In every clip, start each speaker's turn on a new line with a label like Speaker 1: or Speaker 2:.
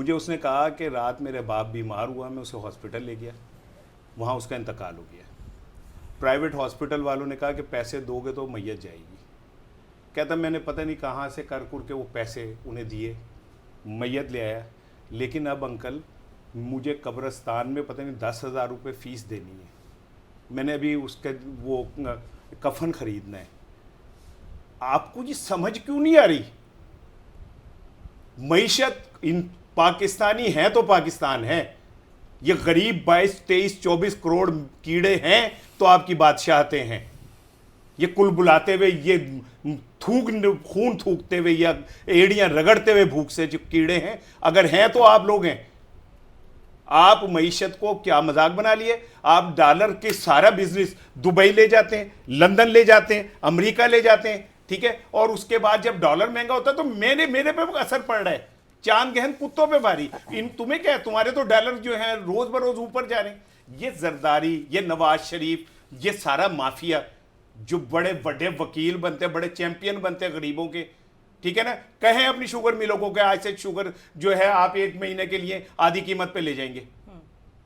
Speaker 1: मुझे उसने कहा कि रात मेरे बाप बीमार हुआ, मैं उसे हॉस्पिटल ले गया, वहाँ उसका इंतकाल हो गया। प्राइवेट हॉस्पिटल वालों ने कहा कि पैसे दोगे तो मैयत जाएगी। कहता मैंने पता नहीं कहाँ से कर के वो पैसे उन्हें दिए, मैयत ले आया। लेकिन अब अंकल मुझे कब्रिस्तान में पता नहीं 10,000 रुपये फ़ीस देनी है, मैंने अभी उसके वो कफन ख़रीदना है। आपको ये समझ क्यों नहीं आ रही? मईशत इन पाकिस्तानी है तो पाकिस्तान है, ये गरीब 22, 23, 24 करोड़ कीड़े हैं तो आपकी बादशाहते हैं। ये कुल बुलाते हुए, ये खून थूकते हुए या एड़ियां रगड़ते हुए भूख से जो कीड़े हैं, अगर हैं तो आप लोग हैं। आप मईशत को क्या मजाक बना लिए? आप डॉलर के सारा बिजनेस दुबई ले जाते हैं, लंदन ले जाते हैं, अमेरिका ले जाते हैं, ठीक है। और उसके बाद जब डॉलर महंगा होता है तो मेरे पे असर पड़ रहा है। चांद गहन कुत्तों पे भारी। इन तुम्हें क्या है, तुम्हारे तो डॉलर जो है रोज बरोज ऊपर जा रहे हैं। ये जरदारी, ये नवाज शरीफ, ये सारा माफिया जो बड़े बड़े वकील बनते हैं, बड़े चैंपियन बनते हैं गरीबों के, ठीक है ना। कहें अपनी शुगर मिलों को कि आज से शुगर जो है आप 1 महीने के लिए आधी कीमत पे ले जाएंगे,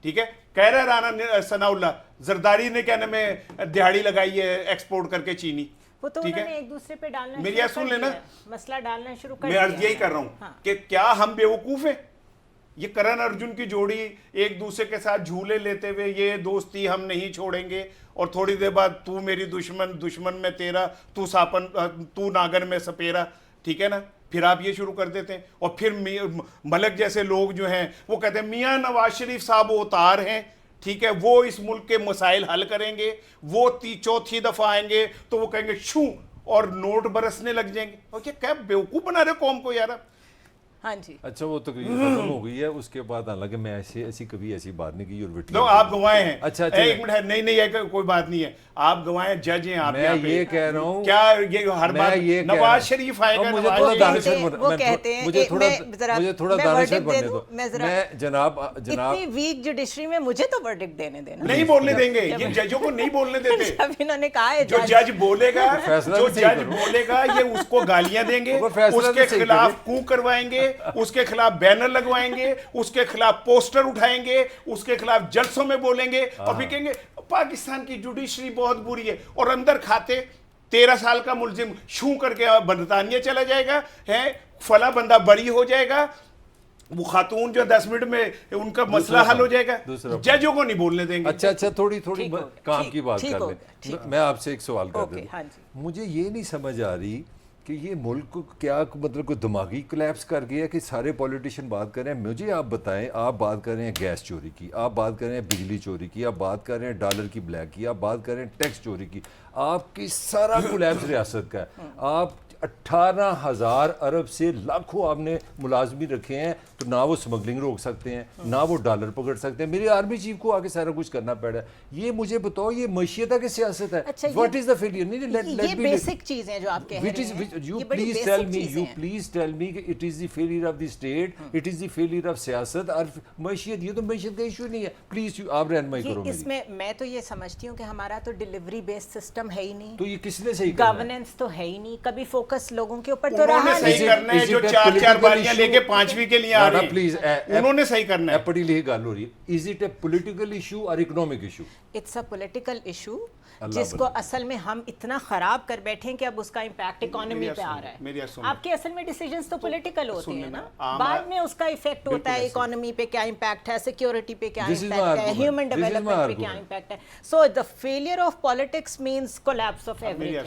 Speaker 1: ठीक है। कह रहा राना सनाउल्लाह, जरदारी ने क्या नाम है दिहाड़ी लगाई है एक्सपोर्ट करके चीनी,
Speaker 2: वो तो उन्होंने एक दूसरे पे डालना,
Speaker 1: मेरी सुन लेना,
Speaker 2: मसला डालना शुरू कर
Speaker 1: मैं अर्ज यही कर रहा हूं कि क्या हम बेवकूफ हैं? ये करण अर्जुन की जोड़ी एक दूसरे के साथ झूले लेते हुए, ये दोस्ती हम नहीं छोड़ेंगे, और थोड़ी देर बाद तू मेरी दुश्मन, दुश्मन में तेरा, तू सापन, तू नागन में सपेरा, ठीक है ना। फिर आप ये शुरू कर देते हैं। और फिर मलक जैसे लोग जो हैं वो कहते हैं मियां नवाज शरीफ साहब उतार हैं, ठीक है, वो इस मुल्क के मसाइल हल करेंगे, वो चौथी दफा आएंगे तो वो कहेंगे शू और नोट बरसने लग जाएंगे। और क्या बेवकूफ बना रहे कौम को यार।
Speaker 2: हाँ जी,
Speaker 3: अच्छा वो तकरीर खत्म हो गई है, उसके बाद हालांकि मैं ऐसी कभी ऐसी बात नहीं की। और
Speaker 1: तो आप गवाए हैं।
Speaker 3: अच्छा
Speaker 1: एक मिनट है, नहीं नहीं कोई बात नहीं है, आप गवाए, जज हैं आप।
Speaker 3: मैं ये कह रहा हूँ,
Speaker 1: क्या ये हर बात नवाज शरीफ आएगा?
Speaker 3: मुझे थोड़ा दानिशवर बनने दो। मैं जनाब
Speaker 2: इतनी वीक जुडिशरी में मुझे तो वर्डिक्ट देने देना,
Speaker 1: नहीं बोलने देंगे, ये जजों को नहीं बोलने देते।
Speaker 2: जब इन्होंने कहा है
Speaker 1: जो जज बोलेगा, ये उसको गालियां देंगे, उसके खिलाफ कू करवाएंगे, उसके खिलाफ बैनर लगवाएंगे, उसके खिलाफ पोस्टर उठाएंगे, उसके खिलाफ जलसों में बोलेंगे, और फिर कहेंगे पाकिस्तान की जुडिशरी बहुत बुरी है। और अंदर खाते 13 साल का मुलजिम शू करके बरतानिया चला जाएगा, है फला बंदा बरी हो जाएगा, वो खातून जो 10 मिनट में उनका मसला हल हो जाएगा, जजों को नहीं बोलने देंगे।
Speaker 3: अच्छा थोड़ी काम की बात कर लें। मैं आपसे एक सवाल कर दूं, मुझे ये नहीं समझ आ रही कि ये मुल्क क्या मतलब कोई दिमागी कोलैप्स कर गया कि सारे पॉलिटिशियन बात कर रहे हैं। मुझे आप बताएं, आप बात कर रहे हैं गैस चोरी की, आप बात कर रहे हैं बिजली चोरी की, आप बात कर रहे हैं डॉलर की ब्लैक की, आप बात कर रहे हैं टैक्स चोरी की, आपकी सारा कोलैप्स रियासत का है। आप 18,000 अरब से लाखों आपने मुलाजमी रखे हैं, तो ना वो स्मगलिंग रोक सकते हैं, ना वो डॉलर पकड़ सकते हैं। मेरी आर्मी चीफ को आके सारा कुछ करना पड़ रहा है। ये मुझे बताओ, ये मशीयता की सियासत है।
Speaker 2: अच्छा,
Speaker 3: व्हाट इज द फेलियर?
Speaker 2: ये बेसिक चीजें जो आप कह रहे हैं,
Speaker 3: यू प्लीज टेल मी कि it is the failure of the state, it is the failure of सियासत और मशीयत। ये तो मशीयत का इशू नहीं है। प्लीज आप रहनुमाई करो।
Speaker 2: इसमें मैं तो ये समझती हूँ कि हमारा तो डिलीवरी बेस्ड सिस्टम है ही नहीं,
Speaker 3: तो ये किसने सही
Speaker 2: गवर्नेंस तो है ही नहीं, कभी फोकस लोगों के ऊपर तो रहा नहीं।
Speaker 1: सही करना है, जो 4 बारियां लेके 5वीं के लिए आ रहे हैं,
Speaker 3: प्लीज
Speaker 1: उन्होंने सही करना है।
Speaker 3: पढ़ी लिखी गल हो रही है। Is it a political issue और economic issue?
Speaker 2: It's a political issue जिसको असल में हम इतना खराब कर बैठे हैं कि अब उसका इम्पैक्ट इकोनॉमी पे आ रहा है। आपके असल में डिसीजंस तो पॉलिटिकल होते हैं ना, बाद में उसका इफेक्ट होता है इकोनॉमी पे क्या इम्पैक्ट है, सिक्योरिटी पे क्या इम्पैक्ट है, ह्यूमन डेवलपमेंट पे क्या इम्पैक्ट है। So the failure of politics means collapse of everything.